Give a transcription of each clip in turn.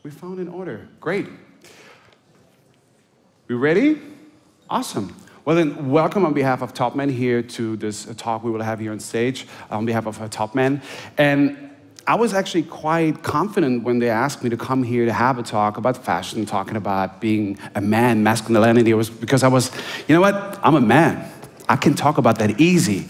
We found an order. Great. We ready? Awesome. Well then, welcome on behalf of Topman here to this talk we will have here on stage on behalf of Topman. And I was actually quite confident when they asked me to come here to have a talk about fashion, talking about being a man, masculinity. It was because I was, you know what? I'm a man. I can talk about that easy.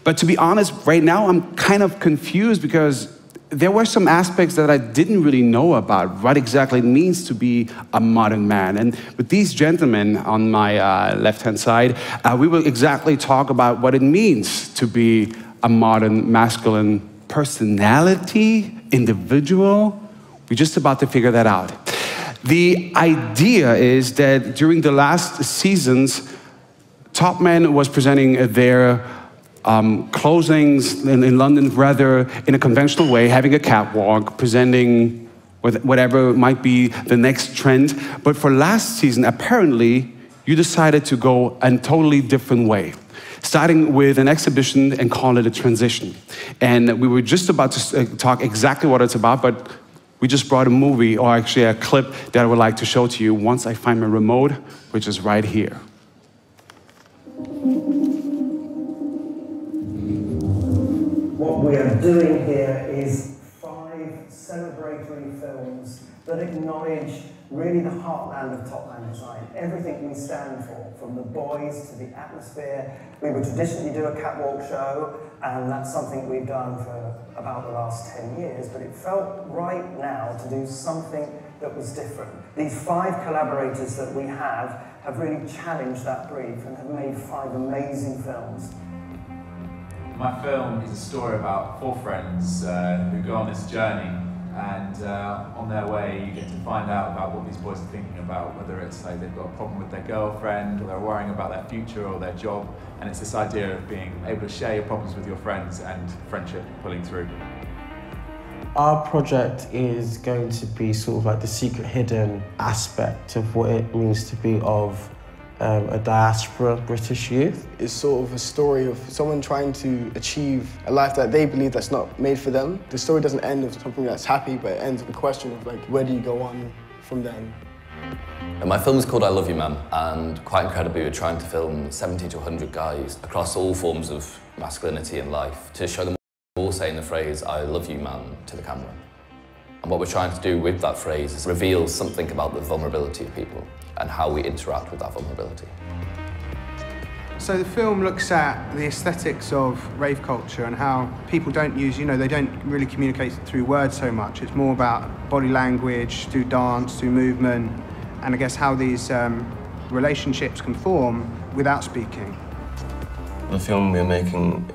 But to be honest, right now I'm kind of confused because there were some aspects that I didn't really know about what exactly it means to be a modern man. And with these gentlemen on my left-hand side, we will exactly talk about what it means to be a modern masculine personality, individual. We're just about to figure that out. The idea is that during the last seasons, Topman was presenting their closings in London rather in a conventional way, having a catwalk, presenting with whatever might be the next trend. But for last season, apparently, you decided to go a totally different way, starting with an exhibition and call it a transition. And we were just about to talk exactly what it's about, but we just brought a movie, or actually a clip that I would like to show to you once I find my remote, which is right here. What we are doing here is 5 celebratory films that acknowledge really the heartland of Topman design, everything we stand for, from the boys to the atmosphere. We would traditionally do a catwalk show, and that's something we've done for about the last 10 years, but it felt right now to do something that was different. These 5 collaborators that we have really challenged that brief and have made 5 amazing films. My film is a story about 4 friends who go on this journey, and on their way you get to find out about what these boys are thinking about, whether it's like they've got a problem with their girlfriend, or they're worrying about their future or their job, and it's this idea of being able to share your problems with your friends and friendship pulling through. Our project is going to be sort of like the secret hidden aspect of what it means to be of a diaspora British youth. It's sort of a story of someone trying to achieve a life that they believe that's not made for them. The story doesn't end with something that's happy, but it ends with a question of like, where do you go on from then? And my film is called I Love You Man, and quite incredibly we're trying to film 70 to 100 guys across all forms of masculinity in life to show them all saying the phrase I love you man to the camera. And what we're trying to do with that phrase is reveal something about the vulnerability of people and how we interact with that vulnerability. So the film looks at the aesthetics of rave culture and how people don't use, they don't really communicate through words so much. It's more about body language, through dance, through movement, and I guess how these relationships can form without speaking. The film we're making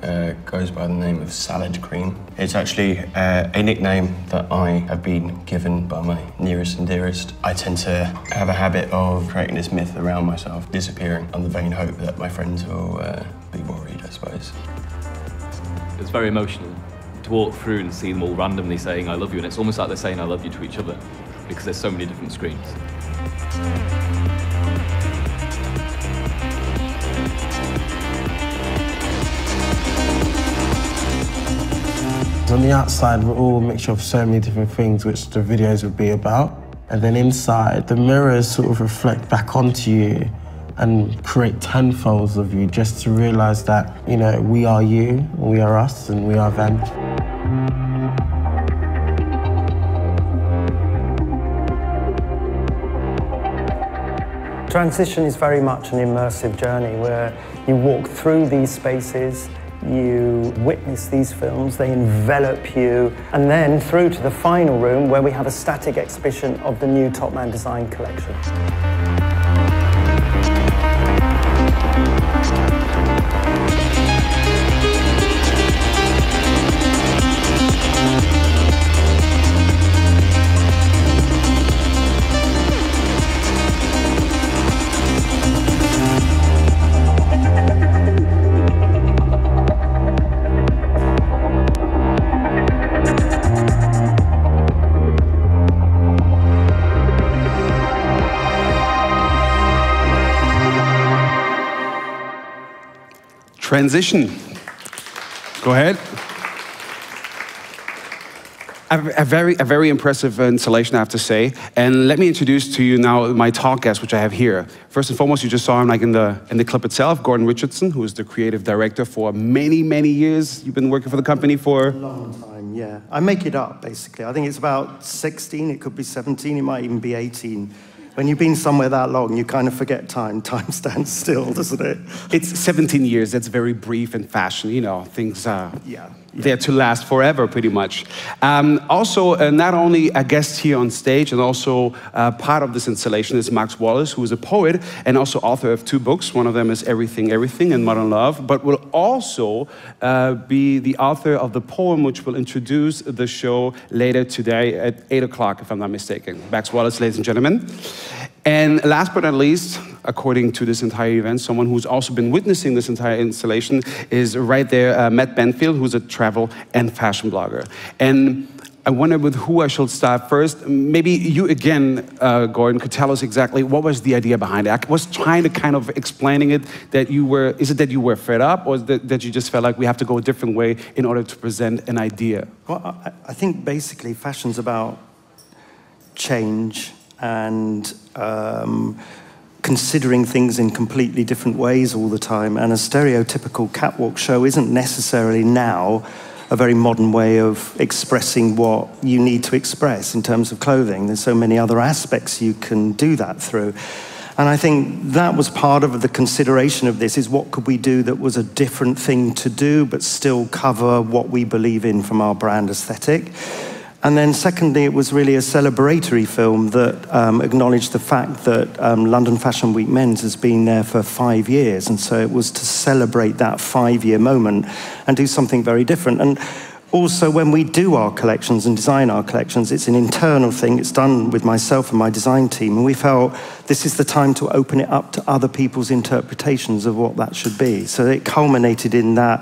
goes by the name of Salad Cream. It's actually a nickname that I have been given by my nearest and dearest. I tend to have a habit of creating this myth around myself, disappearing on the vain hope that my friends will be worried, I suppose. It's very emotional to walk through and see them all randomly saying I love you, and it's almost like they're saying I love you to each other because there's so many different screens. On the outside, we're all a mixture of so many different things which the videos would be about. And then inside, the mirrors sort of reflect back onto you and create tenfolds of you just to realize that, we are you, we are us, and we are them. Transition is very much an immersive journey where you walk through these spaces, you witness these films, they envelop you, and then through to the final room where we have a static exhibition of the new Topman design collection. Transition. Go ahead. A very impressive installation, I have to say. And let me introduce to you now my talk guest, which I have here. First and foremost, you just saw him like in the clip itself, Gordon Richardson, who is the creative director for many years. You've been working for the company for? A long time, yeah. I make it up, basically. I think it's about 16, it could be 17, it might even be 18. When you've been somewhere that long, you kind of forget time. Time stands still, doesn't it? It's 17 years. That's very brief in fashion. You know, things are there to last forever, pretty much. Also, not only a guest here on stage, and also part of this installation is Max Wallis, who is a poet and also author of 2 books. One of them is Everything, Everything and Modern Love, but will also be the author of the poem which will introduce the show later today at 8 o'clock, if I'm not mistaken. Max Wallis, ladies and gentlemen. And last but not least, according to this entire event, someone who's also been witnessing this entire installation is right there, Matt Benfield, who's a travel and fashion blogger. And I wonder with who I should start first. Maybe you again, Gordon, could tell us exactly what was the idea behind it. I was trying to kind of explaining it, that you were, is it that you were fed up, or is it that you just felt like we have to go a different way in order to present an idea? Well, I think basically fashion's about change and considering things in completely different ways all the time. And a stereotypical catwalk show isn't necessarily now a very modern way of expressing what you need to express in terms of clothing. There's so many other aspects you can do that through. And I think that was part of the consideration of this, is what could we do that was a different thing to do, but still cover what we believe in from our brand aesthetic. And then secondly, it was really a celebratory film that acknowledged the fact that London Fashion Week Men's has been there for 5 years. And so it was to celebrate that 5-year moment and do something very different. And also when we do our collections and design our collections, it's an internal thing. It's done with myself and my design team. And we felt this is the time to open it up to other people's interpretations of what that should be. So it culminated in that.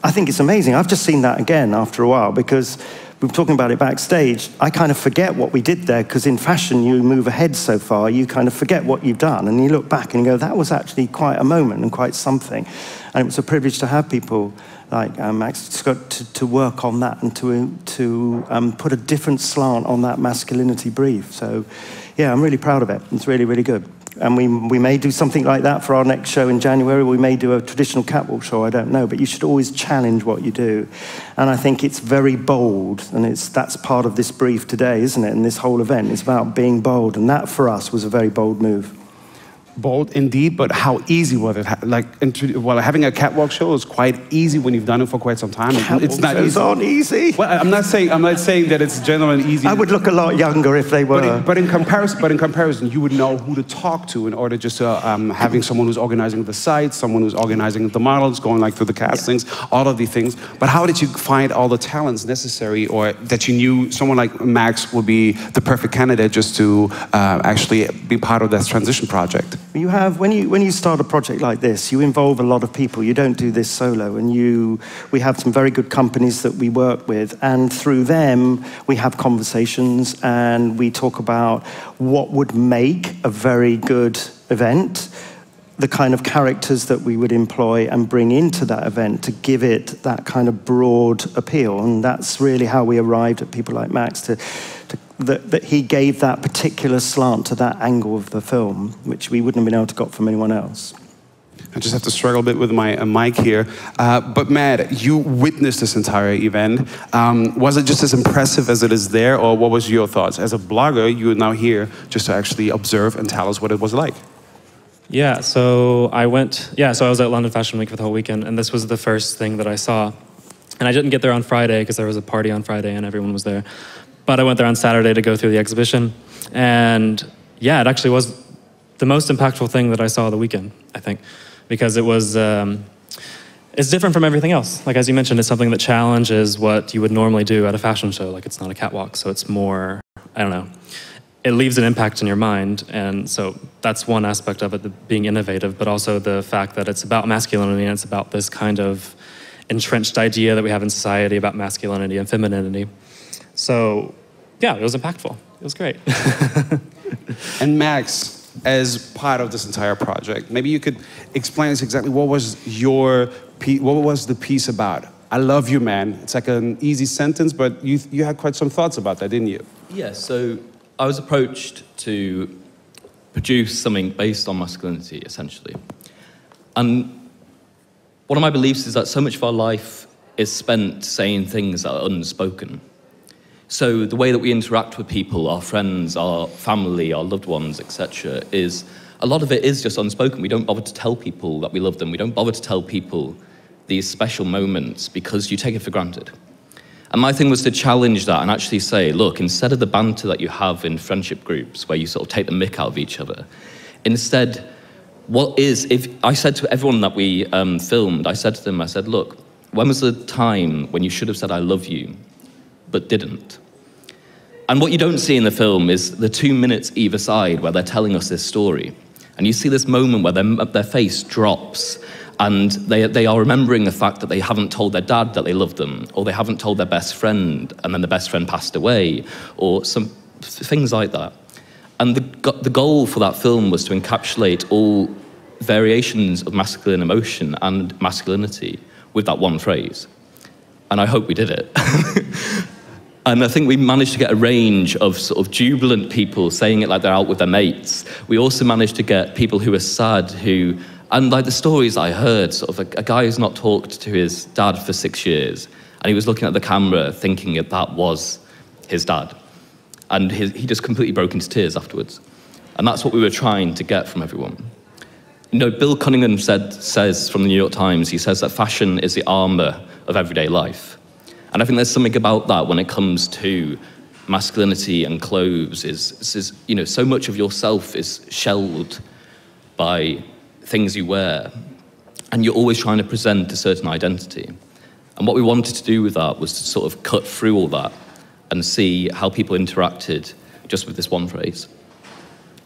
I think it's amazing. I've just seen that again after a while, because we were talking about it backstage. I kind of forget what we did there, because in fashion, you move ahead so far, you kind of forget what you've done, and you look back and you go, that was actually quite a moment and quite something. And it was a privilege to have people like Max to work on that and to put a different slant on that masculinity brief. So, yeah, I'm really proud of it. It's really, really good. And we may do something like that for our next show in January. We may do a traditional catwalk show, I don't know. But you should always challenge what you do. And I think it's very bold. And that's part of this brief today, isn't it? And this whole event is about being bold. And that, for us, was a very bold move. Bold indeed, but how easy was it? Like, well, having a catwalk show is quite easy when you've done it for quite some time. It's not easy. Aren't easy. Well, I'm not saying that it's generally easy. I would look a lot younger if they were. But in comparison, you would know who to talk to in order just having someone who's organizing the sites, someone who's organizing the models, going like through the castings, all of these things. But how did you find all the talents necessary, or that you knew someone like Max would be the perfect candidate just to actually be part of that transition project? You have, when you start a project like this, you involve a lot of people. You don't do this solo, and we have some very good companies that we work with, and through them we have conversations and we talk about what would make a very good event, the kind of characters that we would employ and bring into that event to give it that kind of broad appeal. And that's really how we arrived at people like Max, that he gave that particular slant to that angle of the film, which we wouldn't have been able to got from anyone else. I just have to struggle a bit with my mic here. But Matt, you witnessed this entire event. Was it just as impressive as it is there, or what was your thoughts? As a blogger, you are now here just to actually observe and tell us what it was like. Yeah, so I was at London Fashion Week for the whole weekend, and this was the first thing that I saw. And I didn't get there on Friday because there was a party on Friday and everyone was there. But I went there on Saturday to go through the exhibition. And yeah, it actually was the most impactful thing that I saw the weekend, I think. Because it was, it's different from everything else. Like, as you mentioned, it's something that challenges what you would normally do at a fashion show. Like, it's not a catwalk, so it's more, I don't know. It leaves an impact in your mind. And so that's one aspect of it, being innovative, but also the fact that it's about masculinity and it's about this kind of entrenched idea that we have in society about masculinity and femininity. So, yeah, it was impactful. It was great. And Max, as part of this entire project, maybe you could explain us exactly what was the piece about? I love you, man. It's like an easy sentence, but you had quite some thoughts about that, didn't you? Yeah, so I was approached to produce something based on masculinity, essentially. And one of my beliefs is that so much of our life is spent saying things that are unspoken. So the way that we interact with people, our friends, our family, our loved ones, etc., is a lot of it is just unspoken. We don't bother to tell people that we love them. We don't bother to tell people these special moments because you take it for granted. And my thing was to challenge that and actually say, look, instead of the banter that you have in friendship groups where you sort of take the mick out of each other, instead, if I said to everyone that we filmed, I said to them, I said, look, when was the time when you should have said I love you, but didn't? And what you don't see in the film is the 2 minutes either side where they're telling us this story. And you see this moment where their face drops and they are remembering the fact that they haven't told their dad that they love them, or they haven't told their best friend and then the best friend passed away, or some things like that. And the goal for that film was to encapsulate all variations of masculine emotion and masculinity with that one phrase. And I hope we did it. And I think we managed to get a range of sort of jubilant people saying it like they're out with their mates. We also managed to get people who are sad, and like the stories I heard, sort of a guy who's not talked to his dad for 6 years, and he was looking at the camera thinking that was his dad. And he just completely broke into tears afterwards. And that's what we were trying to get from everyone. You know, Bill Cunningham says from the New York Times, he says that fashion is the armor of everyday life. And I think there's something about that when it comes to masculinity and clothes is you know, so much of yourself is shelled by things you wear, and you're always trying to present a certain identity. And what we wanted to do with that was to sort of cut through all that and see how people interacted just with this one phrase.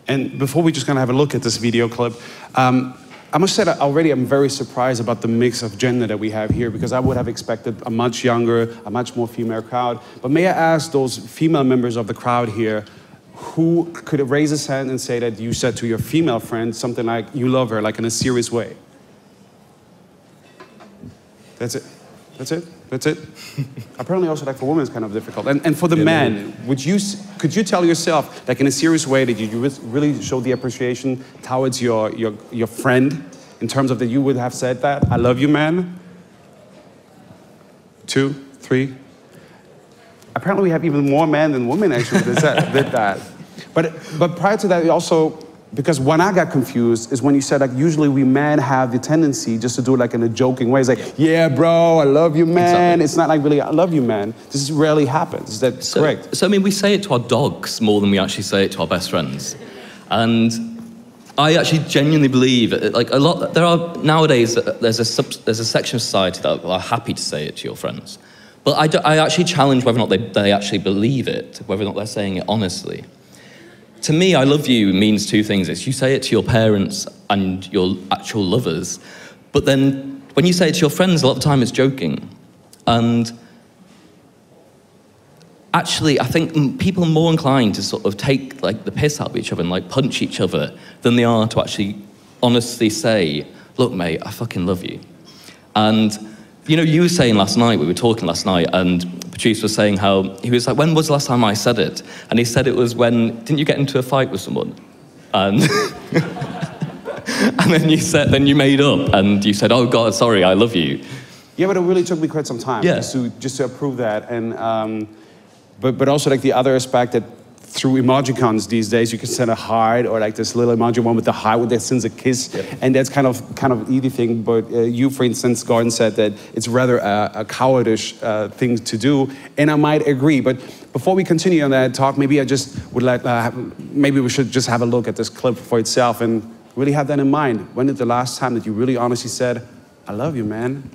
And before we just kind of have a look at this video clip, I must say that already I'm very surprised about the mix of gender that we have here, because I would have expected a much younger, a much more female crowd. But may I ask those female members of the crowd here, who could raise his hand and say that you said to your female friend something like, you love her, like in a serious way? That's it. That's it. That's it. Apparently also like for women it's kind of difficult. And for the men, could you tell yourself, like in a serious way, that you really show the appreciation towards your friend, in terms of that you would have said that, I love you, man? 2, 3. Apparently we have even more men than women actually that did that. But prior to that, also, because when I got confused is when you said like usually we men have the tendency just to do it like in a joking way. It's like, yeah, bro, I love you, man. Exactly. It's not like really, I love you, man. This rarely happens. Is that correct? So I mean, we say it to our dogs more than we actually say it to our best friends. And I actually genuinely believe, like a lot, there are nowadays, there's a section of society that are happy to say it to your friends. But I actually challenge whether or not they actually believe it, whether or not they're saying it honestly. To me, I love you means 2 things. It's you say it to your parents and your actual lovers, but then when you say it to your friends, a lot of the time it's joking. And actually, I think people are more inclined to sort of take like the piss out of each other and like punch each other than they are to actually honestly say, look, mate, I fucking love you. And you know, you were saying last night, we were talking last night, and Patrice was saying how, he was like, when was the last time I said it? And he said it was when, didn't you get into a fight with someone? And, and then you made up, and you said, oh God, sorry, I love you. Yeah, but it really took me quite some time just to approve that. And, but also like the other aspect that through emojicons these days, you can send a heart or like this little emoji one with the heart that sends a kiss, and that's kind of easy thing. But you, for instance, Gordon said that it's rather a cowardish thing to do, and I might agree. But before we continue on that talk, maybe I just would like maybe we should just have a look at this clip for itself and really have that in mind. When is the last time that you really honestly said, "I love you, man"?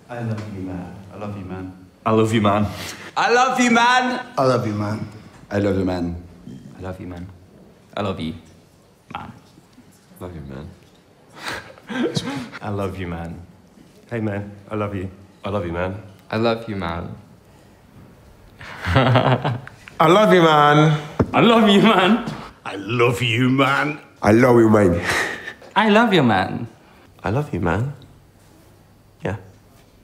I love you, man. I love you, man. I love you, man. I love you, man. I love you, man. I love you, man. I love you, man. I love you, man. Love you, man. I love you, man. Hey, man. I love you. I love you, man. I love you, man. I love you, man. I love you, man. I love you, man. I love you, man. I love you, man. I love you, man.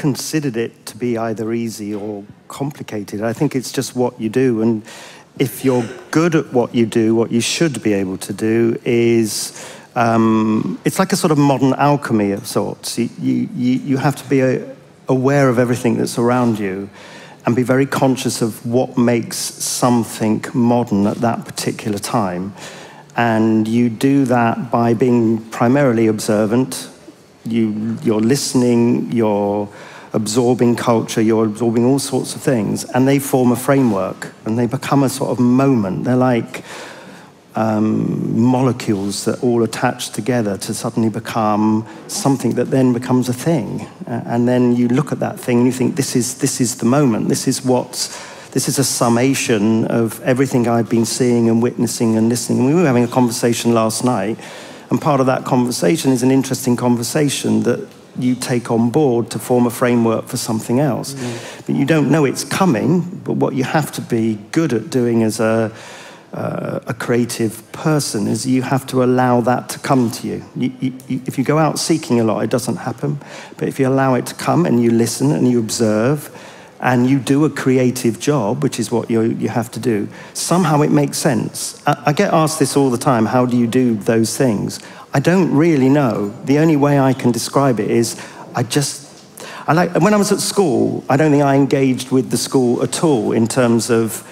considered it to be either easy or complicated. I think it's just what you do. And if you're good at what you do, what you should be able to do is, it's like a sort of modern alchemy of sorts. You have to be aware of everything that's around you and be very conscious of what makes something modern at that particular time. And you do that by being primarily observant. You're listening, you're absorbing culture, you're absorbing all sorts of things, and they form a framework, and they become a sort of moment. They're like molecules that all attach together to suddenly become something that then becomes a thing. And then you look at that thing and you think, this is the moment. This is a summation of everything I've been seeing and witnessing and listening. And we were having a conversation last night, and part of that conversation is an interesting conversation that you take on board to form a framework for something else. But you don't know it's coming, but what you have to be good at doing as a creative person is you have to allow that to come to you. If you go out seeking a lot, it doesn't happen. But if you allow it to come and you listen and you observe and you do a creative job, which is what you have to do, somehow it makes sense. I get asked this all the time, how do you do those things? I don't really know. The only way I can describe it is when I was at school, I don't think I engaged with the school at all in terms of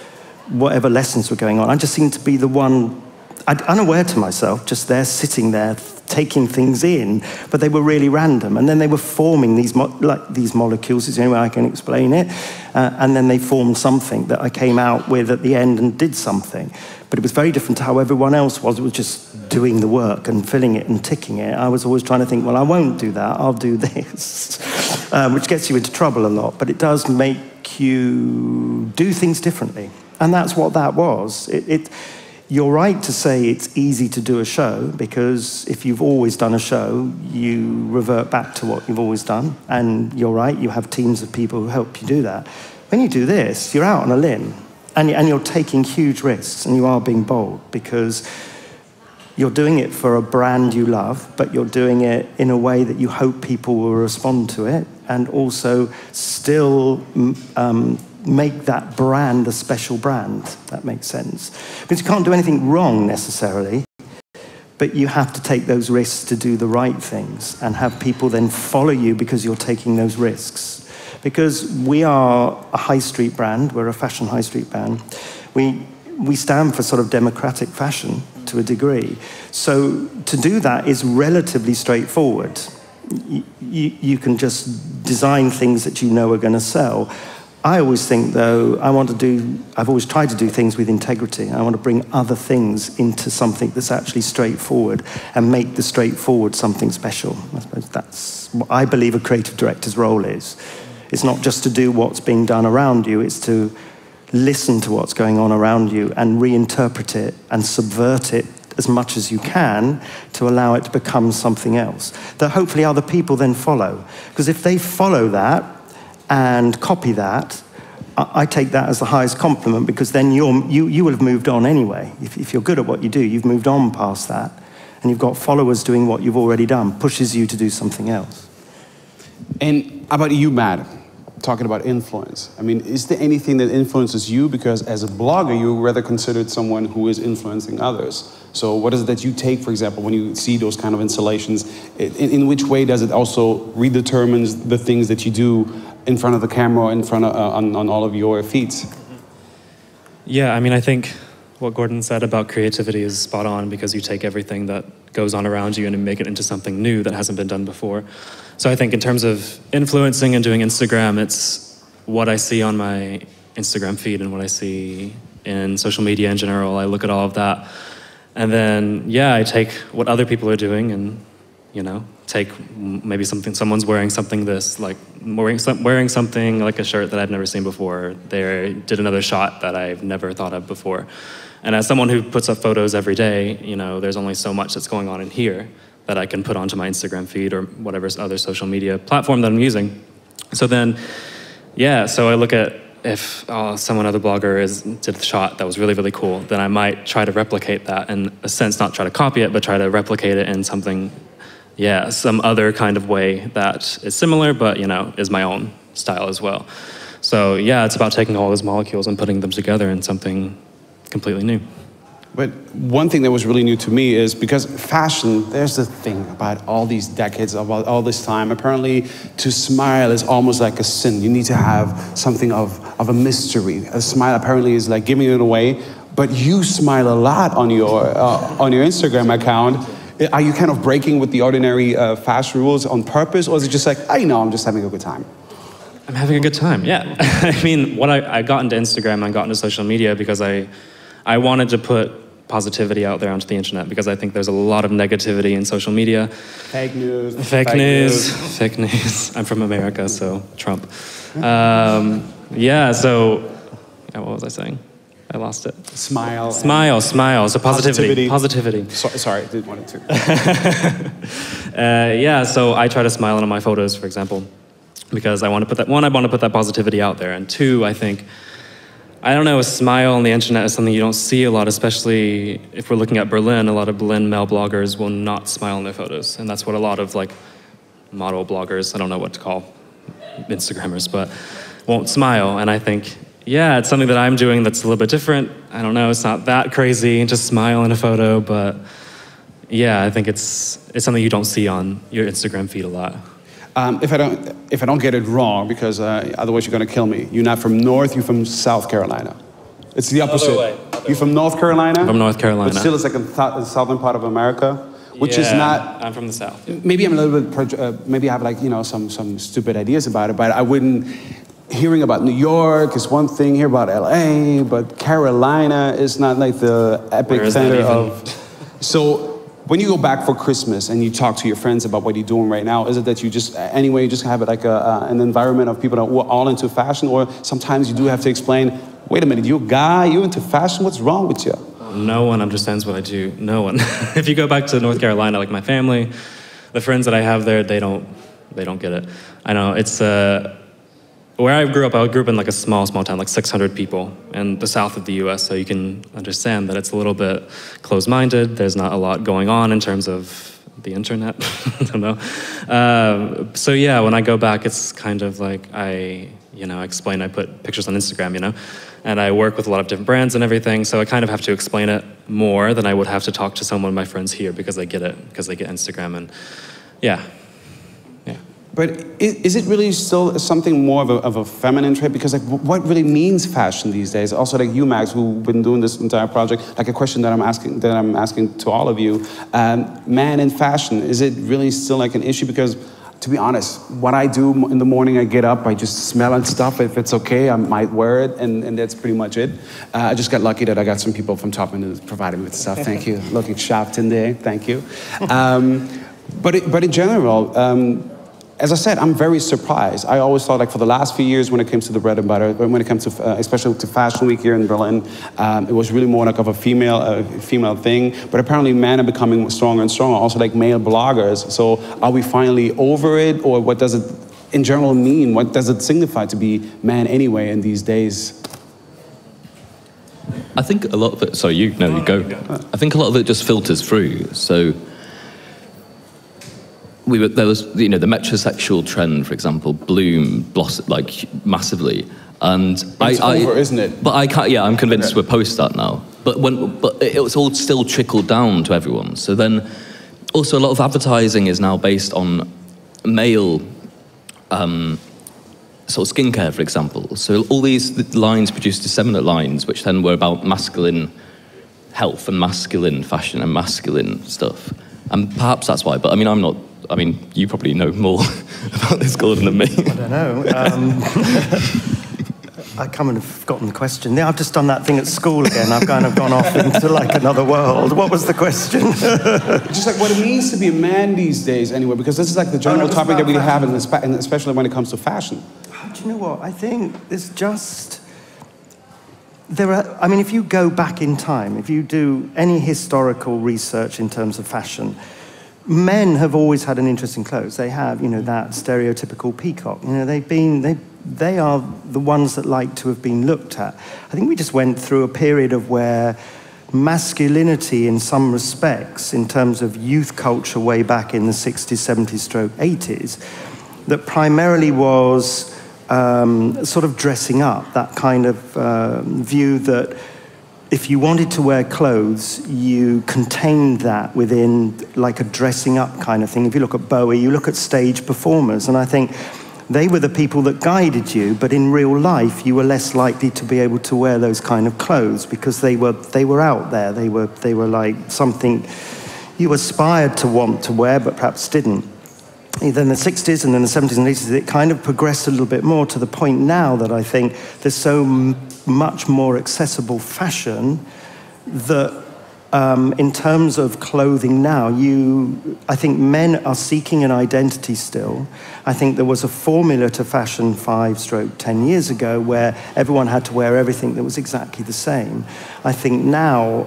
whatever lessons were going on. I just seemed to be the one, unaware to myself, just there, sitting there, taking things in, but they were really random. And then they were forming these molecules, is the only way I can explain it. And then they formed something that I came out with at the end and did something. But it was very different to how everyone else was. It was just doing the work and filling it and ticking it. I was always trying to think, well, I won't do that, I'll do this, which gets you into trouble a lot. But it does make you do things differently. And that's what that was. You're right to say it's easy to do a show, because if you've always done a show, you revert back to what you've always done. And you're right, you have teams of people who help you do that. When you do this, you're out on a limb, and you're taking huge risks, and you are being bold, because you're doing it for a brand you love, but you're doing it in a way that you hope people will respond to it, and also still make that brand a special brand. That makes sense. Because you can't do anything wrong necessarily, but you have to take those risks to do the right things and have people then follow you because you're taking those risks. Because we are a high street brand, we're a fashion high street brand. We stand for sort of democratic fashion to a degree. So to do that is relatively straightforward. You can just design things that you know are going to sell. I always think, though, I've always tried to do things with integrity. I want to bring other things into something that's actually straightforward and make the straightforward something special. I suppose that's what I believe a creative director's role is. It's not just to do what's being done around you, it's to listen to what's going on around you and reinterpret it and subvert it as much as you can to allow it to become something else that hopefully other people then follow. Because if they follow that and copy that, I take that as the highest compliment, because then you will have moved on anyway. If you're good at what you do, you've moved on past that, and you've got followers doing what you've already done, pushes you to do something else. And how about you, Matt? Talking about influence. I mean, is there anything that influences you? Because as a blogger, you're rather considered someone who is influencing others. So what is it that you take, for example, when you see those kind of installations? In which way does it also redetermine the things that you do in front of the camera, in front of, on all of your feeds? Yeah, I mean, I think what Gordon said about creativity is spot on, because you take everything that goes on around you and you make it into something new that hasn't been done before. So I think in terms of influencing and doing Instagram, it's what I see on my Instagram feed and what I see in social media in general. I look at all of that. And then, yeah, I take what other people are doing and, you know, take maybe someone's wearing something wearing something like a shirt that I've never seen before. They did another shot that I've never thought of before. And as someone who puts up photos every day, you know, there's only so much that's going on in here that I can put onto my Instagram feed or whatever other social media platform that I'm using. So then, yeah, so I look at if some other blogger did a shot that was really, really cool, then I might try to replicate that, in a sense, not try to copy it, but try to replicate it in something yeah, some other kind of way that is similar, but, you know, is my own style as well. So yeah, it's about taking all those molecules and putting them together in something completely new. But one thing that was really new to me is because fashion, there's the thing about all these decades, about all this time. Apparently, to smile is almost like a sin. You need to have something of a mystery. A smile apparently is like giving it away. But you smile a lot on your Instagram account. Are you kind of breaking with the ordinary fashion rules on purpose, or is it just like, I know, I'm just having a good time? I'm having a good time, yeah. I mean, I got into Instagram, I got into social media because I wanted to put positivity out there onto the internet because I think there's a lot of negativity in social media. Fake news. Fake news. I'm from America, so Trump. Yeah, so, what was I saying? I lost it. Smile. So positivity. Sorry, I didn't want it to. Yeah, so I try to smile on my photos, for example, because I want to put that, one, I want to put that positivity out there, and two, I think, I don't know, a smile on the internet is something you don't see a lot, especially if we're looking at Berlin. A lot of Berlin male bloggers will not smile in their photos, and that's what a lot of like model bloggers, I don't know what to call Instagrammers, but won't smile, and I think, yeah, it's something that I'm doing that's a little bit different. I don't know, it's not that crazy to smile in a photo, but yeah, I think it's something you don't see on your Instagram feed a lot. If I don't get it wrong, because otherwise you're going to kill me. You're not from North, you're from South Carolina. It's the opposite. Other way. You're from North Carolina? From North Carolina. But still it's like the southern part of America, which is not... I'm from the South. Maybe I'm a little bit, maybe I have like, you know, some stupid ideas about it, but I wouldn't... Hearing about New York is one thing, hear about LA, but Carolina is not like the epic center of... So when you go back for Christmas and you talk to your friends about what you're doing right now, is it that you just, anyway, you just have it like an environment of people that are all into fashion, or sometimes you do have to explain, wait a minute, you a guy, you into fashion, what's wrong with you? No one understands what I do, no one. If you go back to North Carolina, like my family, the friends that I have there, they don't get it. I know, it's, where I grew up in like a small town, like 600 people in the south of the US, so you can understand that it's a little bit closed-minded. There's not a lot going on in terms of the internet, I don't know. So yeah, when I go back, it's kind of like I explain, I put pictures on Instagram, you know, and I work with a lot of different brands and everything, so I kind of have to explain it more than I would have to talk to some of my friends here because they get it, because they get Instagram, and yeah. But is it really still something more of a feminine trait? Because like, what really means fashion these days? Also, like you, Max, who've been doing this entire project, like a question that I'm asking to all of you: man in fashion, is it really still like an issue? Because, to be honest, what I do in the morning, I get up, I just smell and stuff. If it's okay, I might wear it, and that's pretty much it. I just got lucky that I got some people from Topman who provided me with stuff. Thank you. Looking sharp today. Thank you. But in general. As I said, I'm very surprised. I always thought, like, for the last few years, when it came to the bread and butter, when it comes to, especially to Fashion Week here in Berlin, it was really more like of a female thing. But apparently, men are becoming stronger and stronger. Also, like male bloggers. So, are we finally over it, or what does it, in general, mean? What does it signify to be man anyway in these days? I think a lot of it. Sorry, you go. I think a lot of it just filters through. So. There was, you know, the metrosexual trend, for example, blossomed like massively, and it's over, isn't it? But I can't. Yeah, I'm convinced we're post that now. But it was all still trickled down to everyone. So then, also a lot of advertising is now based on male, sort of skincare, for example. So all these lines produced effeminate lines, which then were about masculine health and masculine fashion and masculine stuff. And perhaps that's why. But I mean, I'm not. I mean, you probably know more about this, Gordon, than me. I don't know. I kind of forgotten the question. Yeah, I've just done that thing at school again. I've kind of gone off into like another world. What was the question? Just like what it means to be a man these days, anyway, because this is like the general topic that we have, and especially when it comes to fashion. Do you know what? I think there's just... I mean, if you go back in time, if you do any historical research in terms of fashion, men have always had an interest in clothes. They have, you know, that stereotypical peacock. You know, they are the ones that like to have been looked at. I think we just went through a period of where masculinity in some respects, in terms of youth culture way back in the 60s, 70s, stroke 80s, that primarily was sort of dressing up, that kind of view that if you wanted to wear clothes, you contained that within like a dressing up kind of thing. If you look at Bowie, you look at stage performers, and I think they were the people that guided you, but in real life, you were less likely to be able to wear those kind of clothes because they were out there. They were like something you aspired to want to wear, but perhaps didn't. Either in the 60s and then the 70s and 80s, it kind of progressed a little bit more to the point now that I think there's so much more accessible fashion that in terms of clothing now, I think men are seeking an identity still. I think there was a formula to fashion 5-10 years ago where everyone had to wear everything that was exactly the same. I think now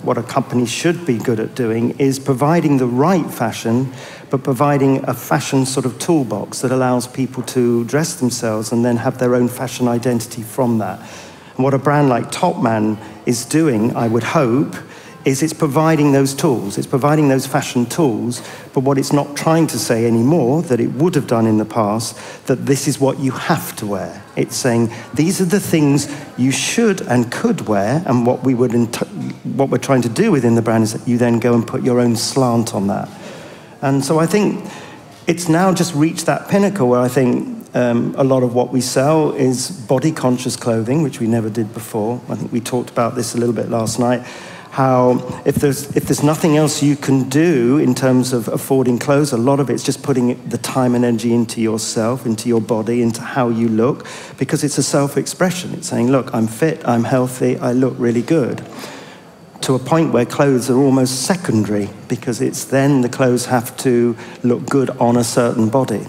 what a company should be good at doing is providing the right fashion, but providing a fashion sort of toolbox that allows people to dress themselves and then have their own fashion identity from that. And what a brand like Topman is doing, I would hope, is it's providing those tools, it's providing those fashion tools, but what it's not trying to say anymore, that it would have done in the past, that this is what you have to wear. It's saying, these are the things you should and could wear, and what we're trying to do within the brand is that you then go and put your own slant on that. And so I think it's now just reached that pinnacle where I think a lot of what we sell is body-conscious clothing, which we never did before. I think we talked about this a little bit last night, how if there's nothing else you can do in terms of affording clothes, a lot of it's just putting the time and energy into yourself, into your body, into how you look, because it's a self-expression. It's saying, look, I'm fit, I'm healthy, I look really good. To a point where clothes are almost secondary, because it's then the clothes have to look good on a certain body.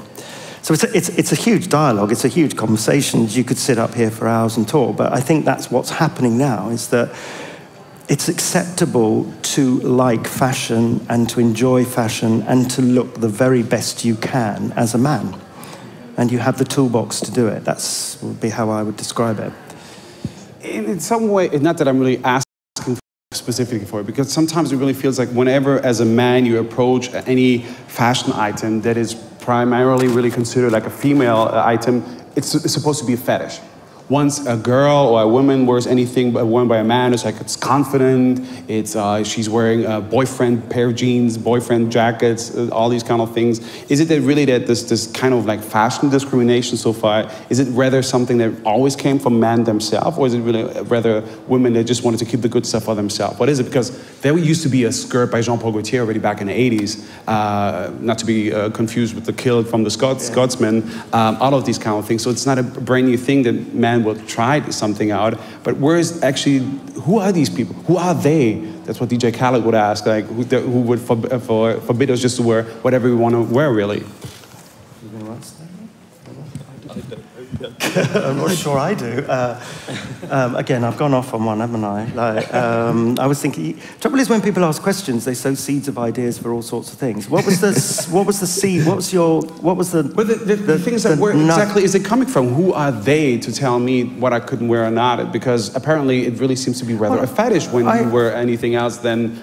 So it's a huge dialogue, it's a huge conversation. You could sit up here for hours and talk, but I think that's what's happening now, is that it's acceptable to like fashion and to enjoy fashion and to look the very best you can as a man. And you have the toolbox to do it. That would be how I would describe it. In some way, not that I'm really asking specifically for it, because sometimes it really feels like whenever as a man you approach any fashion item that is primarily really considered like a female item, it's supposed to be a fetish. Once a girl or a woman wears anything worn by a man, it's like it's confident, it's she's wearing a boyfriend pair of jeans, boyfriend jackets, all these kind of things. Is it that really that this kind of like fashion discrimination so far, is it rather something that always came from men themselves, or is it really rather women that just wanted to keep the good stuff for themselves? What is it? Because there used to be a skirt by Jean-Paul Gaultier already back in the 80s, not to be confused with the Kilt from the Scotsman, all of these kind of things. So it's not a brand new thing that men will try something out, but who are these people? Who are they? That's what DJ Khaled would ask, like who would forbid us just to wear whatever we want to wear, really. I'm not sure I do. Again, I've gone off on one, haven't I? I was thinking, trouble is when people ask questions, they sow seeds of ideas for all sorts of things. What was the seed? What was the? But the things that where exactly is it coming from? Who are they to tell me what I couldn't wear or not? Because apparently it really seems to be rather a fetish when you wear anything else than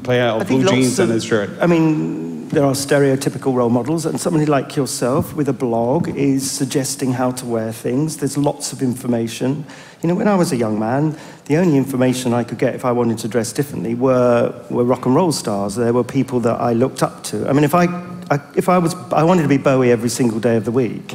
play out blue jeans and a shirt. I mean, there are stereotypical role models, and somebody like yourself with a blog is suggesting how to wear things. There's lots of information. You know, when I was a young man, the only information I could get if I wanted to dress differently were rock and roll stars. There were people that I looked up to. I mean, if I wanted to be Bowie every single day of the week.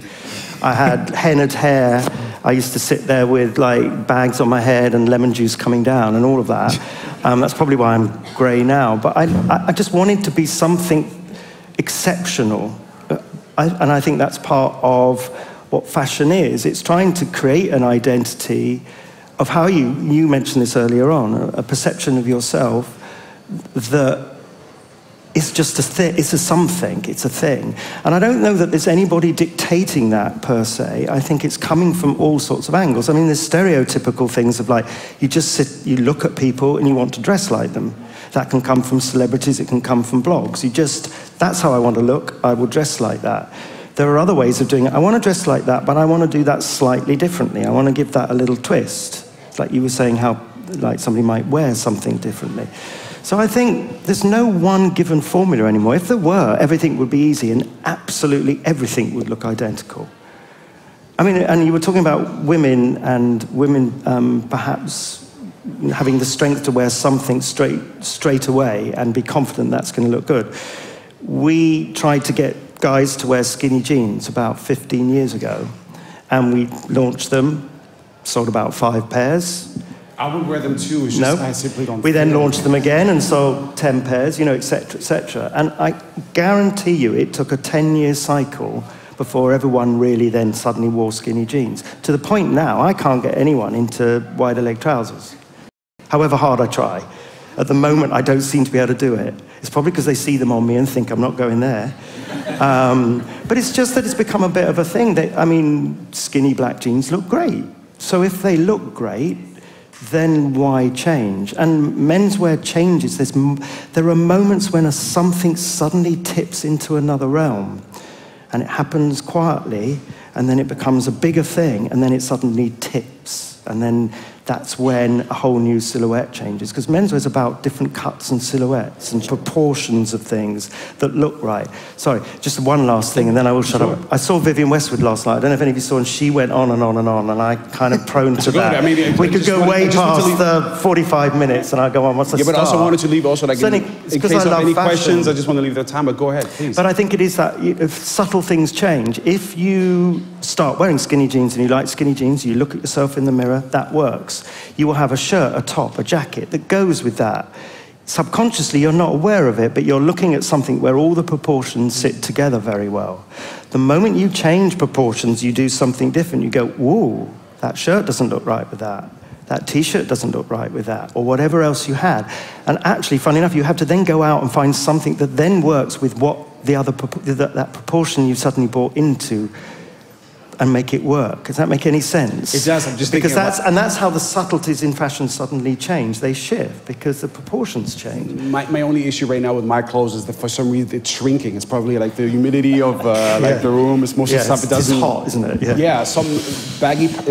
I had hennaed hair. I used to sit there with like bags on my head and lemon juice coming down and all of that. That's probably why I'm grey now. But I just wanted to be something exceptional. And I think that's part of what fashion is. It's trying to create an identity of how you mentioned this earlier on, a perception of yourself that is just a thing, it's a something, it's a thing. And I don't know that there's anybody dictating that per se. I think it's coming from all sorts of angles. I mean, there's stereotypical things of like, you just sit, you look at people and you want to dress like them. That can come from celebrities, it can come from blogs. That's how I want to look, I will dress like that. There are other ways of doing it. I want to dress like that, but I want to do that slightly differently. I want to give that a little twist. It's like you were saying how like somebody might wear something differently. So I think there's no one given formula anymore. If there were, everything would be easy and absolutely everything would look identical. I mean, and you were talking about women and women perhaps having the strength to wear something straight away and be confident that's going to look good. We tried to get guys to wear skinny jeans about 15 years ago, and we launched them, sold about 5 pairs. I would wear them too, it's just I simply don't. We then launched them again and sold 10 pairs, you know, etc., etc. And I guarantee you it took a 10-year cycle before everyone really then suddenly wore skinny jeans. To the point now, I can't get anyone into wider leg trousers, however hard I try. At the moment, I don't seem to be able to do it. It's probably because they see them on me and think I'm not going there. But it's just that it's become a bit of a thing. I mean, skinny black jeans look great. So if they look great, then why change? And menswear changes. There are moments when something suddenly tips into another realm. And it happens quietly, and then it becomes a bigger thing, and then it suddenly tips. And then that's when a whole new silhouette changes. Because menswear is about different cuts and silhouettes and proportions of things that look right. Sorry, just one last thing, and then I will shut up. I saw Vivienne Westwood last night. I don't know if any of you saw, and she went on and on and on, and I kind of prone to that. I mean, we could go way past the 45 minutes, and I go on, what's the start? Yeah, but I also wanted to leave also, like, in case of any questions, I just want to leave the time, but go ahead, please. But I think it is that if subtle things change. If you start wearing skinny jeans and you like skinny jeans, you look at yourself in the mirror, that works. You will have a shirt, a top, a jacket that goes with that. Subconsciously, you're not aware of it, but you're looking at something where all the proportions sit together very well. The moment you change proportions, you do something different. You go, whoa, that shirt doesn't look right with that. That T-shirt doesn't look right with that, or whatever else you had. And actually, funny enough, you have to then go out and find something that then works with what the other that proportion you suddenly bought into, and make it work. Does that make any sense? It does. I'm just because that's how the subtleties in fashion suddenly change. They shift because the proportions change. My only issue right now with my clothes is that for some reason it's shrinking. It's probably like the humidity of like the room. It's mostly stuff. It doesn't. It's hot, isn't it? Yeah. Some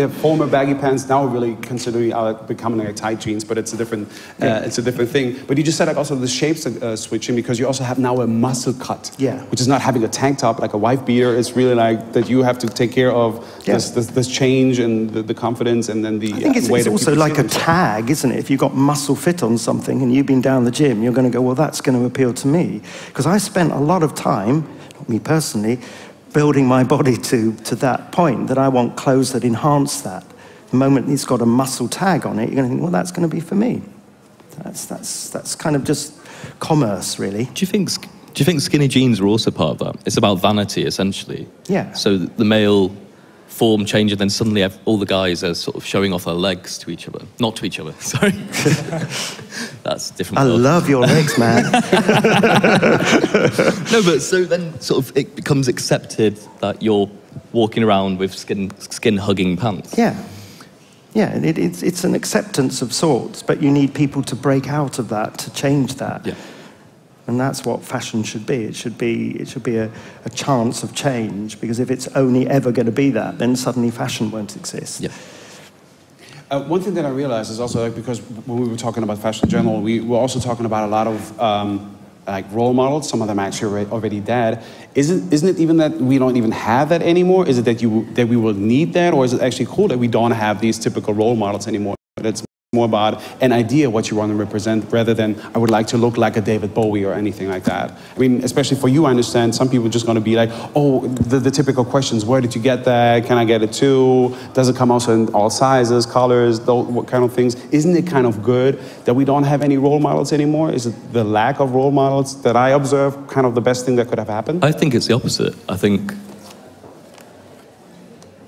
former baggy pants now really considering becoming like tight jeans, but it's a different thing. But you just said like also the shapes are switching because you also have now a muscle cut. Yeah. Which is not having a tank top like a wife beater. It's really like that you have to take care of this change and the confidence and then the I think it's also like a tag, isn't it? If you've got muscle fit on something and you've been down the gym, you're going to go, well, that's going to appeal to me. Because I spent a lot of time, not me personally, building my body to that point that I want clothes that enhance that. The moment it's got a muscle tag on it, you're going to think, well, that's going to be for me. That's kind of just commerce, really. Do you think skinny jeans are also part of that? It's about vanity, essentially. Yeah. So the male form change, and then suddenly all the guys are sort of showing off their legs to each other. Not to each other, sorry. That's different. I love your legs, man. No, but so then sort of it becomes accepted that you're walking around with skin-hugging pants. Yeah. Yeah, it's an acceptance of sorts, but you need people to break out of that, to change that. Yeah. And that's what fashion should be. It should be a chance of change, because if it's only ever going to be that, then suddenly fashion won't exist. Yeah. One thing that I realized is also like, because when we were talking about fashion in general, we were also talking about a lot of like role models. Some of them actually already dead. Isn't it even that we don't even have that anymore? Is it that we will need that, or is it actually cool that we don't have these typical role models anymore? But it's more about an idea what you want to represent rather than I would like to look like a David Bowie or anything like that. I mean, especially for you, I understand some people are just going to be like, oh, the typical questions, where did you get that? Can I get it too? Does it come also in all sizes, colors, what kind of things? Isn't it kind of good that we don't have any role models anymore? Is it the lack of role models that I observe kind of the best thing that could have happened? I think it's the opposite. I think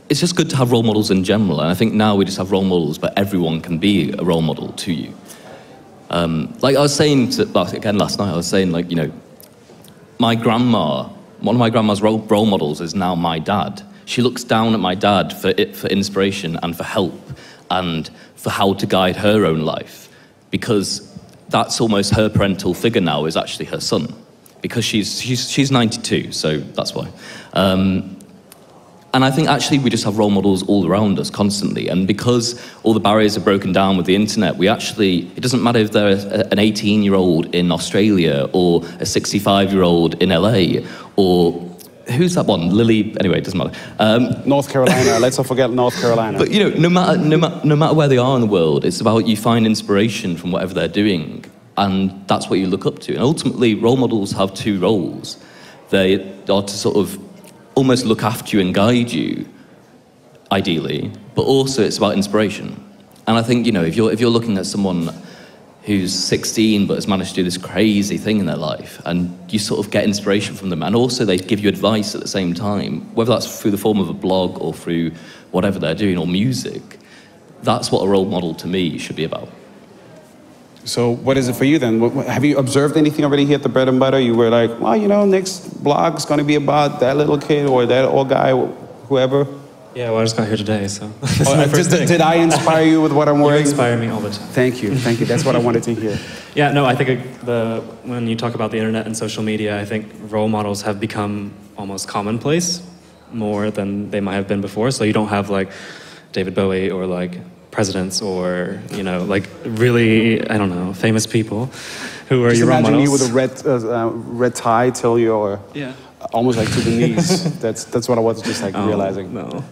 it's just good to have role models in general, and I think now we just have role models, but everyone can be a role model to you. Like I was saying again last night, I was saying, like, you know, my grandma, one of my grandma's role models is now my dad. She looks down at my dad for inspiration and for help and for how to guide her own life, because that's almost her parental figure now is actually her son, because she's 92, so that's why. And I think actually we just have role models all around us constantly. And because all the barriers are broken down with the internet, we actually, it doesn't matter if they're an 18-year-old in Australia or a 65-year-old in LA or who's that one? Lily, anyway, it doesn't matter. North Carolina, let's not forget North Carolina. But you know, no matter where they are in the world, it's about you find inspiration from whatever they're doing. And that's what you look up to. And ultimately, role models have two roles. They are to sort of almost look after you and guide you, ideally, but also it's about inspiration. And I think, you know, if you're looking at someone who's 16 but has managed to do this crazy thing in their life, and you sort of get inspiration from them, and also they give you advice at the same time, whether that's through the form of a blog or through whatever they're doing, or music, that's what a role model to me should be about. So what is it for you then? Have you observed anything already here at the Bread and Butter? You were like, well, you know, next blog's going to be about that little kid or that old guy, whoever. Yeah, well, I just got here today, so did I inspire you with what I'm wearing? You inspire me all the time. Thank you. That's what I wanted to hear. Yeah, no, I think when you talk about the internet and social media, I think role models have become almost commonplace more than they might have been before. So you don't have like David Bowie or like presidents or, you know, like really, I don't know, famous people who are your role models. Imagine you with a red tie till you're almost like to the knees. That's what I was just like realizing. No.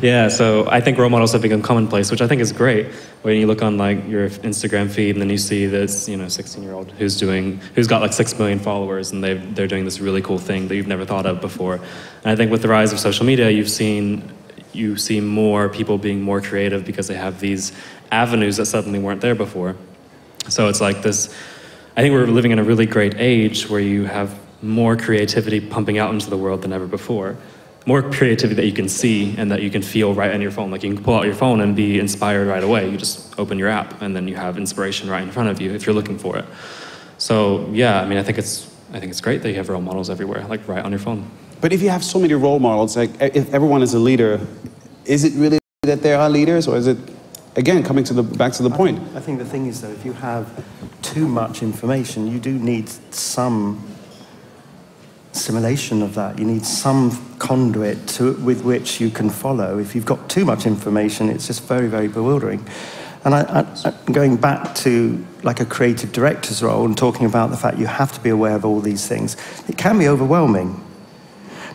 Yeah, so I think role models have become commonplace, which I think is great. When you look on like your Instagram feed and then you see this, you know, 16-year-old who's got like 6 million followers and they're doing this really cool thing that you've never thought of before. And I think with the rise of social media, you see more people being more creative because they have these avenues that suddenly weren't there before. So it's like this, I think we're living in a really great age where you have more creativity pumping out into the world than ever before. More creativity that you can see and that you can feel right on your phone. Like you can pull out your phone and be inspired right away. You just open your app and then you have inspiration right in front of you if you're looking for it. So yeah, I mean, I think it's great that you have role models everywhere, like right on your phone. But if you have so many role models, like if everyone is a leader, is it really that there are leaders, or is it, again, coming back to the point? I think the thing is, though, if you have too much information, you do need some assimilation of that. You need some conduit with which you can follow. If you've got too much information, it's just very, very bewildering. And going back to like a creative director's role and talking about the fact you have to be aware of all these things, it can be overwhelming.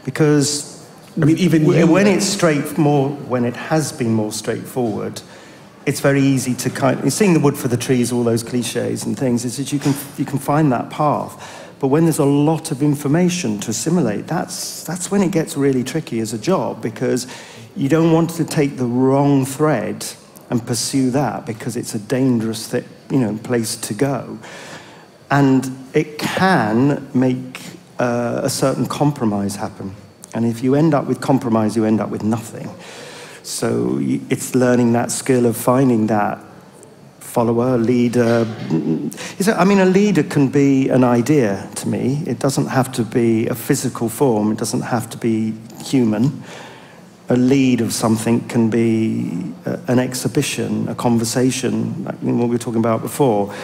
Because I mean, even when it has been more straightforward, it's very easy to kind of, seeing the wood for the trees, all those cliches and things, is that you can find that path. But when there's a lot of information to assimilate, that's when it gets really tricky as a job, because you don't want to take the wrong thread and pursue that, because it's a dangerous place to go. And it can make a certain compromise happen. And if you end up with compromise, you end up with nothing. So it's learning that skill of finding that follower, leader. I mean, a leader can be an idea to me. It doesn't have to be a physical form. It doesn't have to be human. A lead of something can be an exhibition, a conversation, like what we were talking about before.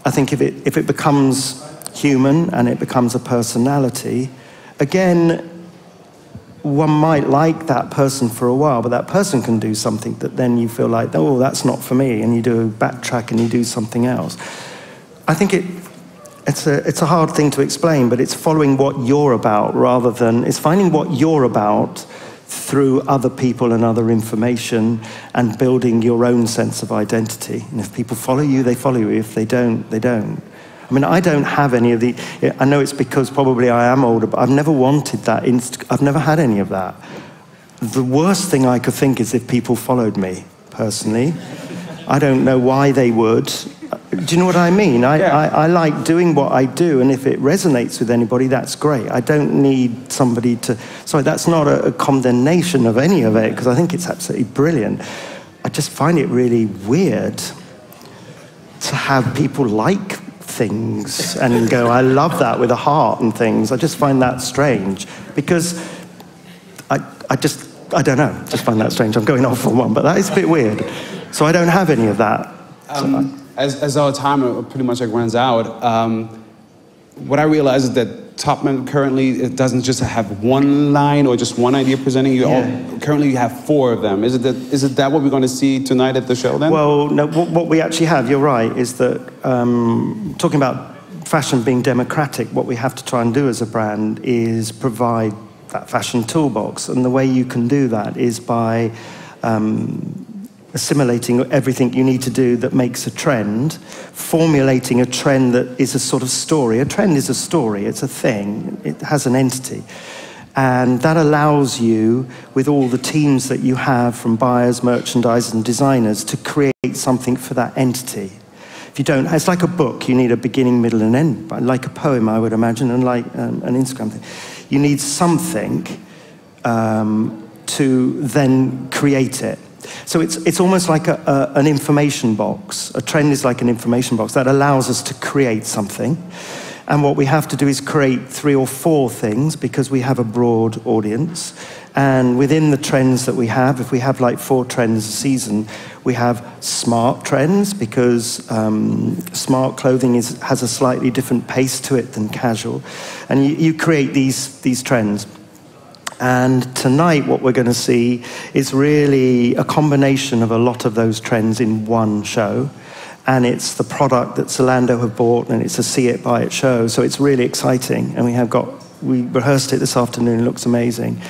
I think if it becomes human and it becomes a personality, again, one might like that person for a while, but that person can do something that then you feel like, oh, that's not for me, and you do a backtrack and you do something else. I think it's a hard thing to explain, but it's following what you're about rather than, it's finding what you're about through other people and other information and building your own sense of identity. And if people follow you, they follow you. If they don't, they don't. I mean, I don't have any of the, I know it's because probably I am older, but I've never wanted that, I've never had any of that. The worst thing I could think is if people followed me, personally. I don't know why they would. Do you know what I mean? I like doing what I do, and if it resonates with anybody, that's great. I don't need somebody to, sorry, that's not a condemnation of any of it, because I think it's absolutely brilliant. I just find it really weird to have people like things and go, I love that with a heart and things. I just find that strange, because I don't know, just find that strange. I'm going off on one, but that is a bit weird. So I don't have any of that. As our time pretty much like runs out, what I realize is that Topman currently it doesn't just have one line or just one idea presenting. Currently you have 4 of them. Is it that what we're going to see tonight at the show then? Well, no, what we actually have, you're right, is that talking about fashion being democratic, what we have to try and do as a brand is provide that fashion toolbox. And the way you can do that is by assimilating everything you need to do that makes a trend, formulating a trend that is a sort of story. A trend is a story, it's a thing, it has an entity. And that allows you, with all the teams that you have from buyers, merchandisers, and designers, to create something for that entity. If you don't, it's like a book, you need a beginning, middle, and end. Like a poem, I would imagine, and like an Instagram thing. You need something to then create it. So it's almost like an information box. A trend is like an information box that allows us to create something. And what we have to do is create 3 or 4 things because we have a broad audience. And within the trends that we have, if we have like 4 trends a season, we have smart trends because smart clothing has a slightly different pace to it than casual. And you create these trends. And tonight what we're going to see is really a combination of a lot of those trends in one show. And it's the product that Zalando have bought, and it's a see it, buy it show. So it's really exciting. And we rehearsed it this afternoon, it looks amazing.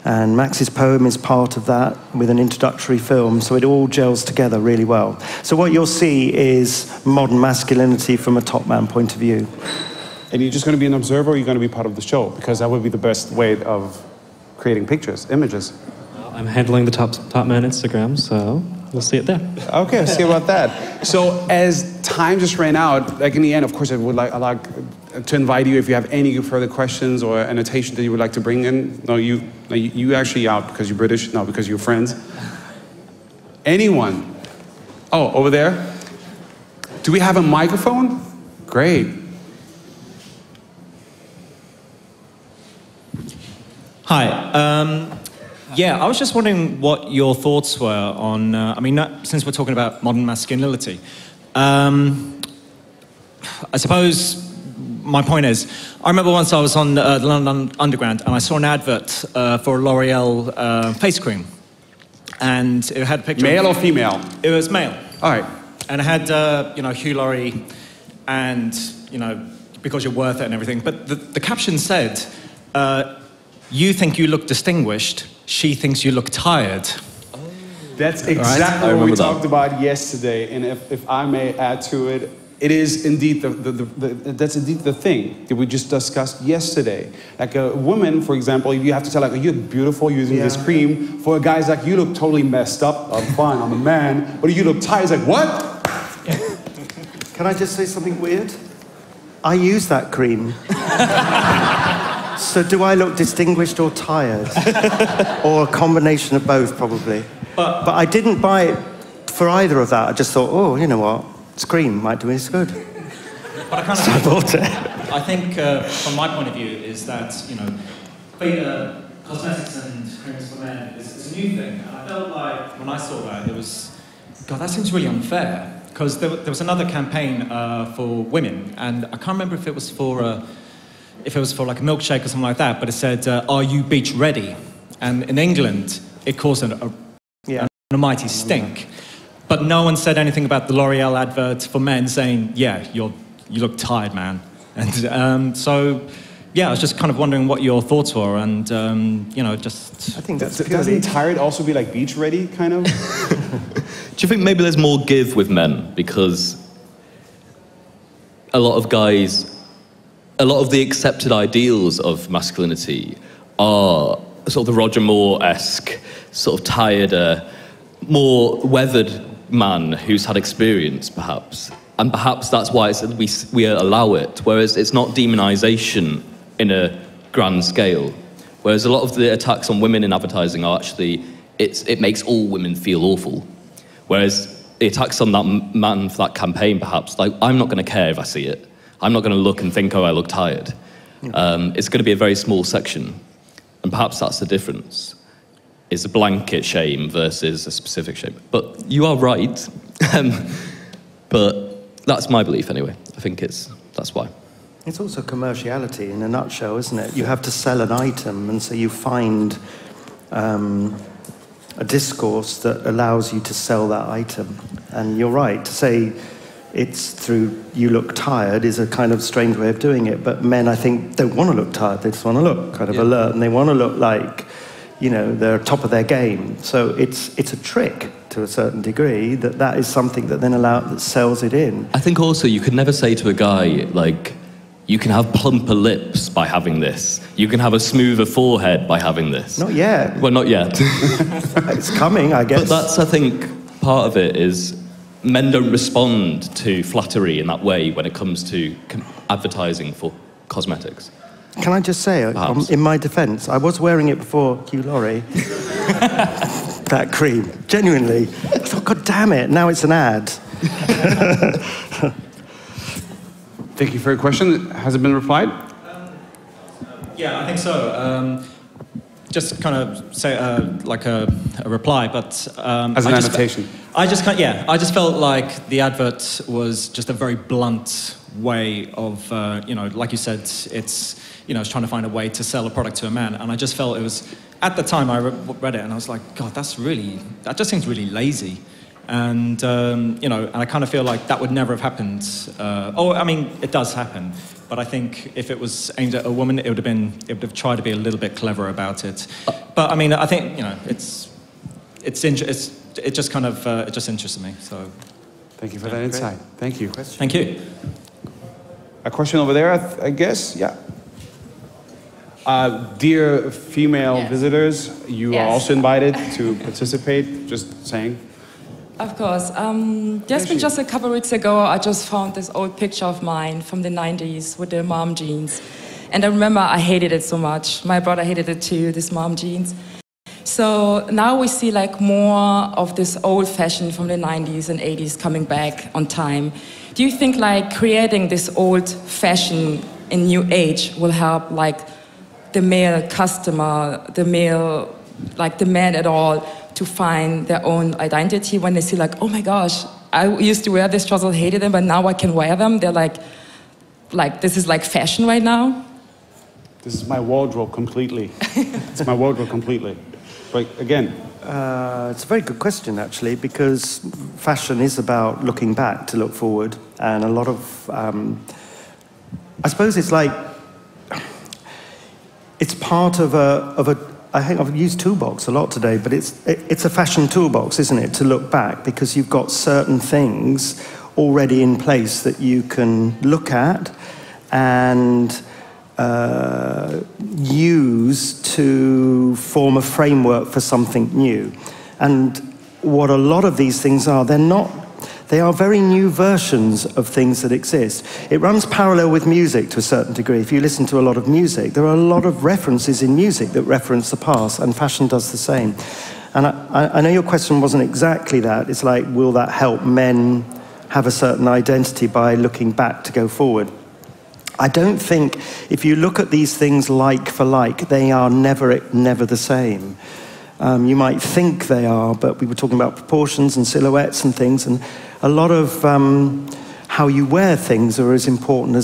And Max's poem is part of that with an introductory film, so it all gels together really well. So what you'll see is modern masculinity from a Topman point of view. And you're just going to be an observer, or you're going to be part of the show? Because that would be the best way of creating pictures, images. I'm handling the Topman Instagram, so we'll see it there. Okay, let's see about that. So as time just ran out, like in the end, of course, I'd like to invite you if you have any further questions or annotation that you would like to bring in. No, you actually out because you're British, no, because you're friends. Anyone? Oh, over there? Do we have a microphone? Great. Hi. Yeah, I was just wondering what your thoughts were on, since we're talking about modern masculinity, I suppose my point is, I remember once I was on the London Underground and I saw an advert for a L'Oreal face cream. And it had a picture Male or female? It was male. All right. And it had, Hugh Laurie and, because you're worth it and everything. But the caption said, you think you look distinguished, she thinks you look tired. That's exactly what we talked about yesterday. And if I may add to it, it is indeed that's indeed the thing that we just discussed yesterday. Like a woman, for example, you have to tell, like, you're beautiful using this cream. For a guy, it's like, you look totally messed up. I'm fine, I'm a man. But you look tired. It's like, what? Can I just say something weird? I use that cream. So do I look distinguished or tired? Or a combination of both, probably. But I didn't buy it for either of that. I just thought, oh, you know what? It's cream, might do me good. But I bought it. I think, from my point of view, is that, cosmetics and creams for men is a new thing. And I felt like, when I saw that, it was, God, that seems really unfair. Because there was another campaign for women, and I can't remember if it was for like a milkshake or something like that, but it said, are you beach ready? And in England, it caused an almighty stink. But no one said anything about the L'Oreal advert for men saying, yeah, you look tired, man. And so, yeah, I was just kind of wondering what your thoughts were, and, just... I think that's Doesn't tired also be like beach ready, kind of? Do you think maybe there's more give with men? Because a lot of the accepted ideals of masculinity are sort of the Roger Moore-esque, sort of tired, more weathered man who's had experience, perhaps. And perhaps that's why we allow it, whereas it's not demonization in a grand scale. Whereas a lot of the attacks on women in advertising are actually, it makes all women feel awful. Whereas the attacks on that man for that campaign, perhaps, like, I'm not going to care if I see it. I'm not going to look and think, oh, I look tired. It's going to be a very small section. And perhaps that's the difference. Is a blanket shame versus a specific shame. But you are right. But that's my belief anyway. I think that's why. It's also commerciality in a nutshell, isn't it? You have to sell an item, and so you find a discourse that allows you to sell that item. And you're right, to say it's through you look tired is a kind of strange way of doing it, but men, I think, don't want to look tired. They just want to look kind of alert, and they want to look like, you know, they're top of their game. So it's a trick to a certain degree that is something that then that sells it in. I think also you could never say to a guy, like, you can have plumper lips by having this. You can have a smoother forehead by having this. Not yet. Well, not yet. It's coming, I guess. But that's, I think, part of it is men don't respond to flattery in that way when it comes to advertising for cosmetics. Can I just say, in my defence, I was wearing it before Hugh Laurie, that cream, genuinely. I thought, God damn it, now it's an ad. Thank you for your question. Has it been replied? Yeah, I think so. Just kind of say like a reply, but as an annotation. I just felt like the advert was just a very blunt way of, you know, like you said, it's, you know, it's trying to find a way to sell a product to a man, and I just felt it was, at the time I read it, and I was like, God, that just seems really lazy. And, you know, and I kind of feel like that would never have happened. I mean, it does happen, but I think if it was aimed at a woman, it would have tried to be a little bit clever about it. But I mean, I think, you know, it just kind of, it just interested me, so. Thank you for that insight. Thank you. Thank you. A question over there, I guess, yeah. Dear female visitors, you are also invited to participate, just saying. Of course. Just a couple of weeks ago, I just found this old picture of mine from the 90s with the mom jeans. And I remember I hated it so much. My brother hated it too, this mom jeans. So now we see like more of this old fashion from the 90s and 80s coming back on time. Do you think like creating this old fashion in new age will help like the male customer, the man at all, to find their own identity when they see like, oh my gosh, I used to wear this trousers, I hated them, but now I can wear them. They're like this is like fashion right now. This is my wardrobe completely. It's my wardrobe completely. But again. It's a very good question, actually, because fashion is about looking back to look forward. And a lot of, I suppose it's like, it's part of I think I've used toolbox a lot today, but it's a fashion toolbox, isn't it, to look back, because you've got certain things already in place that you can look at and use to form a framework for something new. And what a lot of these things are, they are very new versions of things that exist. It runs parallel with music to a certain degree. If you listen to a lot of music, there are a lot of references in music that reference the past, and fashion does the same. And I know your question wasn't exactly that. It's like, will that help men have a certain identity by looking back to go forward? I don't think, if you look at these things like for like, they are never the same. You might think they are, but we were talking about proportions and silhouettes and things, and a lot of how you wear things are as important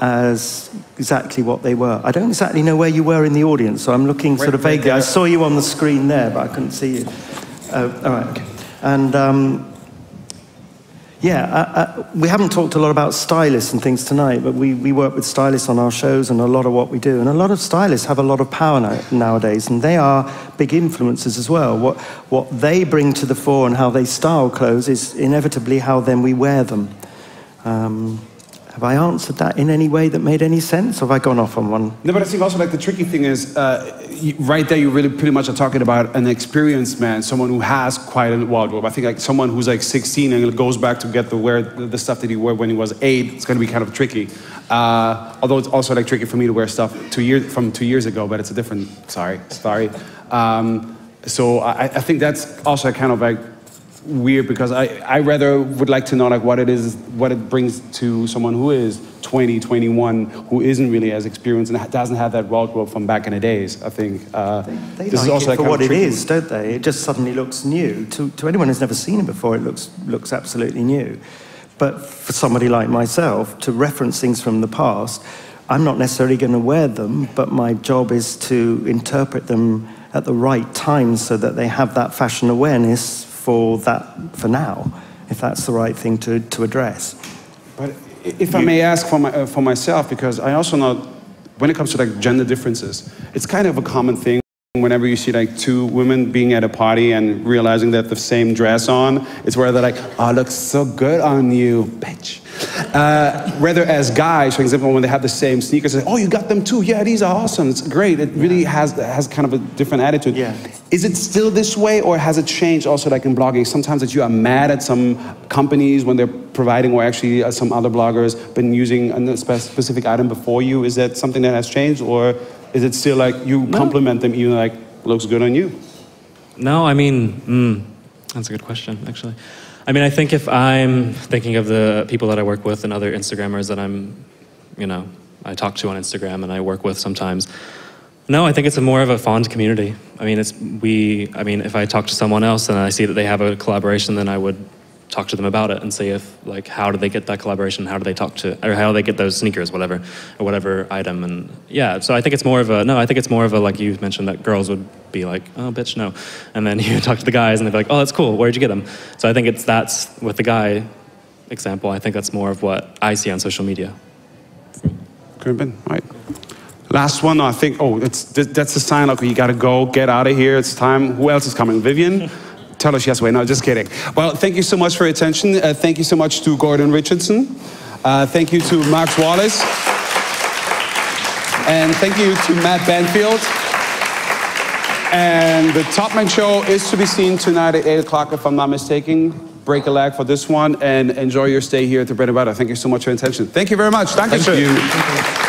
as exactly what they were. I don't exactly know where you were in the audience, so I'm looking sort of vaguely. I saw you on the screen there, but I couldn't see you. All right, okay. And we haven't talked a lot about stylists and things tonight, but we work with stylists on our shows and a lot of what we do. And a lot of stylists have a lot of power nowadays, and they are big influencers as well. What they bring to the fore and how they style clothes is inevitably how then we wear them. Have I answered that in any way that made any sense, or have I gone off on one? No, but I think also like the tricky thing is, right there you really pretty much are talking about an experienced man, someone who has quite a wardrobe. I think like someone who's like 16 and goes back to get wear the stuff that he wore when he was 8, it's going to be kind of tricky. Although it's also like tricky for me to wear stuff from 2 years ago, but it's a different story. So I think that's also kind of like weird, because I rather would like to know like what it brings to someone who is 20, 21, who isn't really as experienced and doesn't have that wardrobe from back in the days. I think they this like is also it for what it is, don't they? It just suddenly looks new. To anyone who's never seen it before, it looks absolutely new. But for somebody like myself, to reference things from the past, I'm not necessarily going to wear them, but my job is to interpret them at the right time so that they have that fashion awareness for now, if that's the right thing to address. But if I may ask for myself, because I also know when it comes to like gender differences, it's kind of a common thing whenever you see like two women being at a party and realizing that the same dress on, it's where they're like, oh, it looks so good on you, bitch. Rather as guys, for example, when they have the same sneakers, they say, oh, you got them too, yeah, these are awesome, it's great. It really has kind of a different attitude. Yeah. Is it still this way, or has it changed also like in blogging? Sometimes that you are mad at some companies when they're providing, or actually some other bloggers been using a specific item before you. Is that something that has changed, or is it still like you compliment them even like, looks good on you? No, I mean, that's a good question, actually. I mean, I think if I'm thinking of the people that I work with and other Instagrammers that I talk to on Instagram and I work with sometimes, no, I think it's more of a fond community. I mean, if I talk to someone else and I see that they have a collaboration, then I would talk to them about it and see if, like, how do they get that collaboration? How do they how do they get those sneakers, or whatever item? And yeah, so I think it's more of a, like you mentioned, that girls would be like, oh, bitch, no. And then you talk to the guys and they'd be like, oh, that's cool. Where'd you get them? So I think that's with the guy example, I think that's more of what I see on social media. Could have been, right. Last one, I think, that's a sign, okay, you gotta go, get out of here, it's time. Who else is coming? Vivian? Tell her she has to wait. No, just kidding. Well, thank you so much for your attention. Thank you so much to Gordon Richardson. Thank you to Max Wallis. And thank you to Matt Benfield. And the Topman show is to be seen tonight at 8 o'clock, if I'm not mistaken. Break a leg for this one and enjoy your stay here at the Bread and Butter. Thank you so much for your attention. Thank you very much. Thank you.